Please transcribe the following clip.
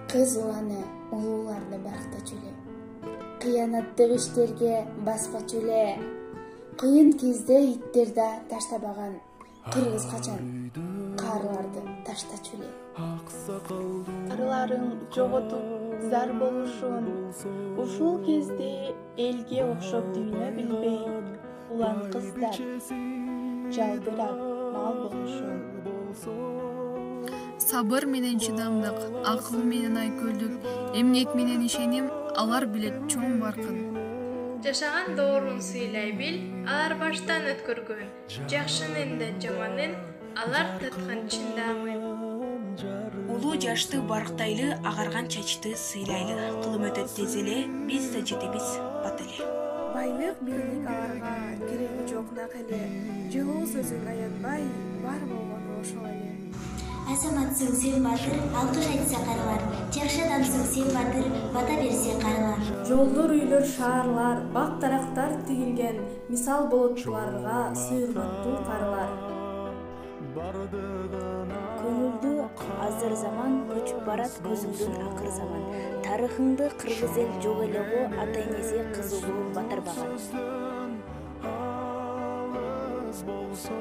Кыз уланы улууларды барктачу эле. Кыянаттык иштерге баспачу эле. Кыйын кезде иттер да таштабаган. Кыргыз качан карыларды таштачу эле. Карыларың жоготуп зар болушун, ушул кезде элге окшоп дүйнө билбей, улан кыздар жалбырап мал болушун. Сабыр менен чыдамдык, акыл менен айкөлдүк, эмгек менен ишеним, алар билет чоң баркын. Жашаган доорун сыйлай бил, алар баштан өткөргөн, жакшынын да жаманын алар таткан чындамын. Улуу жашты барктайлы, агарган чачты сыйлайлы, кылым өтөт тез эле, биз да жетебиз бат эле. Байлык бийлик аларга кереги жок нак эле, жылуу сөзүн аянбай, бар болгону ошол эле. Азаматсың сен батыр, алкыш айтса карылар, жакшы адамсың сен батыр, бата берсе карылар. Жолдор, үйлөр, шаарлар, бак дарактар тигилген, мисал болот буларга сый-урматтуу карылар. Көңүлдү азыр заман, көчүп барат көзүңдүн акыр заман. Тарыхыңды кыргыз эл жок эле го, ата энеси кыз улуу батырбаган. Болсо